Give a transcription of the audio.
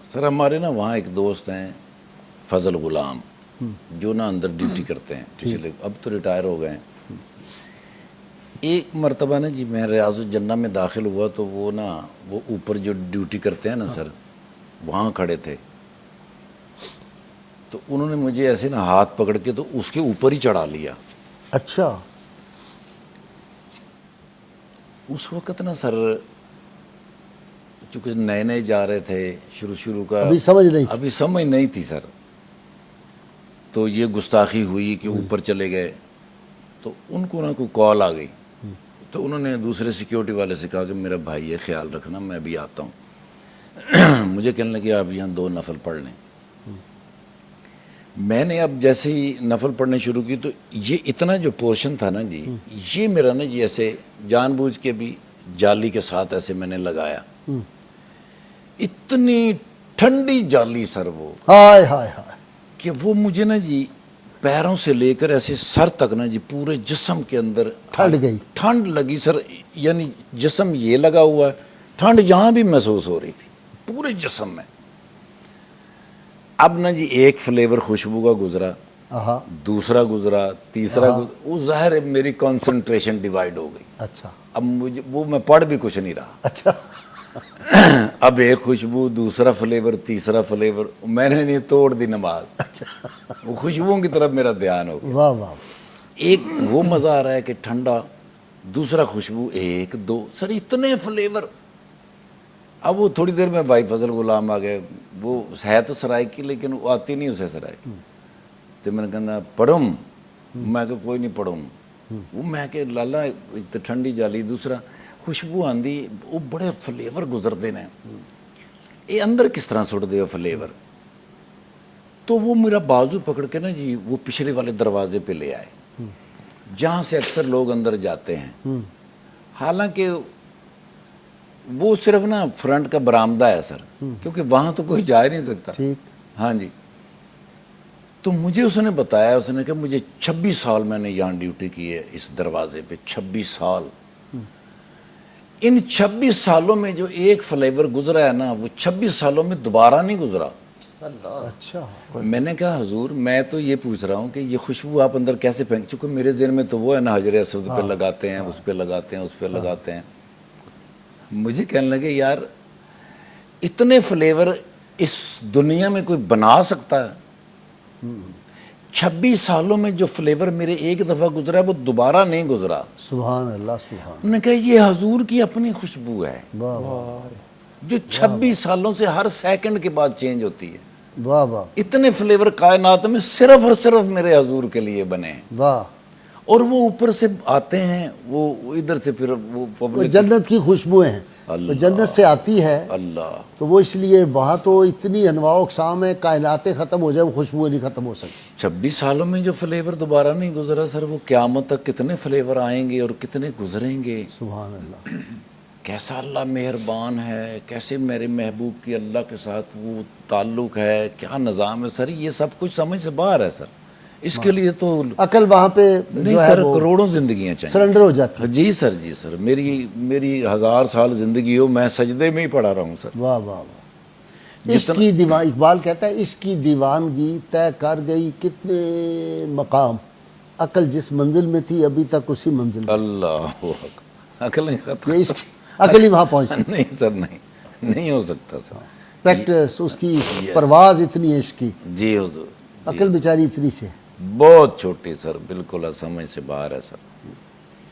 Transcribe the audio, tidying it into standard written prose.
سر ہمارے نا وہاں ایک دوست ہیں فضل غلام، جو نا اندر ڈیوٹی کرتے ہیں، پچھلے اب تو ریٹائر ہو گئے ہیں۔ ایک مرتبہ نا جی میں ریاض الجنہ میں داخل ہوا تو وہ نا وہ اوپر جو ڈیوٹی کرتے ہیں نا سر، وہاں کھڑے تھے، تو انہوں نے مجھے ایسے نا ہاتھ پکڑ کے تو اس کے اوپر ہی چڑھا لیا۔ اچھا، اس وقت نا سر چونکہ نئے نئے جا رہے تھے، شروع کا ابھی سمجھ نہیں تھی سر، تو یہ گستاخی ہوئی کہ اوپر چلے گئے، تو ان کو نا کوئی کال آ گئی، تو انہوں نے دوسرے سیکیورٹی والے سے کہا کہ میرا بھائی یہ خیال رکھنا میں بھی آتا ہوں۔ مجھے کہنے لگے آپ یہاں 2 نفل پڑھ لیں۔ میں نے اب جیسے ہی نفل پڑھنے شروع کی تو یہ اتنا جو پورشن تھا نا جی، یہ میرا نا جی ایسے جان بوجھ کے بھی جالی کے ساتھ ایسے میں نے لگایا، اتنی ٹھنڈی جالی سر وہ، ہائے ہائے ہائے، کہ وہ مجھے نا جی پیروں سے لے کر ایسے سر تک نا جی پورے جسم کے اندر ٹھنڈ لگی سر، یعنی جسم یہ لگا ہوا ہے، ٹھنڈ جہاں بھی محسوس ہو رہی تھی پورے جسم میں۔ اب نا جی ایک فلیور خوشبو کا گزرا، دوسرا گزرا، تیسرا گزرا، وہ ظاہر ہے میری کنسنٹریشن ڈیوائیڈ ہو گئی۔ اچھا، اب مجھے وہ میں پڑھ بھی کچھ نہیں رہا۔ اچھا، اب ایک خوشبو، دوسرا فلیور، تیسرا فلیور، میں نے نہیں توڑ دی نماز۔ اچھا، وہ خوشبوؤں کی طرف میرا دھیان ہو گیا۔ واہ واہ، ایک وہ مزہ آ رہا ہے کہ ٹھنڈا، دوسرا خوشبو، 1 2 سر اتنے فلیور۔ اب وہ تھوڑی دیر میں بھائی فضل غلام آ گئے، وہ ہے تو سرائے کی لیکن وہ آتی نہیں اسے سرائے کی، تو میں نے کہا پڑھوں، میں کہ کوئی نہیں پڑھوں، وہ میں کہ لالا ایک تو ٹھنڈی جالی، دوسرا خوشبو آندی، وہ بڑے فلیور گزرتے ہیں، یہ اندر کس طرح سٹ دے فلیور۔ تو وہ میرا بازو پکڑ کے نا جی وہ پچھلے والے دروازے پہ لے آئے جہاں سے اکثر لوگ اندر جاتے ہیں، حالانکہ وہ صرف نا فرنٹ کا برآمدہ ہے سر، کیونکہ وہاں تو کوئی جا ہی نہیں سکتا۔ ہاں جی، تو مجھے اس نے بتایا، اس نے کہا مجھے 26 سال میں نے یہاں ڈیوٹی کی ہے اس دروازے پہ، 26 سال۔ ان 26 سالوں میں جو ایک فلیور گزرا ہے نا، وہ 26 سالوں میں دوبارہ نہیں گزرا۔ اچھا، میں نے کہا حضور میں تو یہ پوچھ رہا ہوں کہ یہ خوشبو آپ اندر کیسے پھینک، چونکہ میرے ذہن میں تو وہ ہے نا حجر اسود پہ لگاتے ہیں، اس پہ لگاتے ہیں، اس پہ لگاتے ہیں۔ مجھے کہنے لگے یار اتنے فلیور اس دنیا میں کوئی بنا سکتا ہے؟ 26 سالوں میں جو فلیور میرے ایک دفعہ گزرا ہے وہ دوبارہ نہیں گزرا۔ سبحان اللہ، سبحان۔ انہوں نے کہا یہ حضور کی اپنی خوشبو ہے جو 26 سالوں سے ہر سیکنڈ کے بعد چینج ہوتی ہے۔ واہ واہ، اتنے فلیور کائنات میں صرف اور صرف میرے حضور کے لیے بنے ہیں، واہ، اور وہ اوپر سے آتے ہیں، وہ ادھر سے پھر وہ پبلک، جنت کی خوشبوئیں ہیں، وہ جنت سے آتی ہے، اللہ، تو وہ اس لیے وہاں تو اتنی انواع و اقسام ہے، کائناتیں ختم ہو جائے وہ خوشبوئیں نہیں ختم ہو سکتی۔ 26 سالوں میں جو فلیور دوبارہ نہیں گزرا سر، وہ قیامت تک کتنے فلیور آئیں گے اور کتنے گزریں گے۔ سبحان اللہ، کیسا اللہ مہربان ہے، کیسے میرے محبوب کی اللہ کے ساتھ وہ تعلق ہے، کیا نظام ہے سر، یہ سب کچھ سمجھ سے باہر ہے سر۔ اس کے لیے تو عقل وہاں پہ نہیں سر، کروڑوں زندگیاں چاہیے، سرنڈر ہو جاتی ہے۔ جی سر، جی سر، میری 1000 سال زندگی ہو، میں سجدے میں ہی پڑھا رہا ہوں سر۔ واہ واہ واہ، اس کی دیوان، اقبال کہتا ہے اس کی دیوانگی طے کر گئی کتنے مقام، عقل جس منزل میں تھی ابھی تک اسی منزل میں۔ اللہ عقل نہیں ختم، یہ اس کی عقل ہی وہاں پہنچی، نہیں سر، نہیں ہو سکتا سر، پریکٹس اس کی، پرواز اتنی ہے اس کی، جی حضور، عقل بیچاری اتنی سے بہت چھوٹی سر، بالکل سمجھ سے باہر ہے سر۔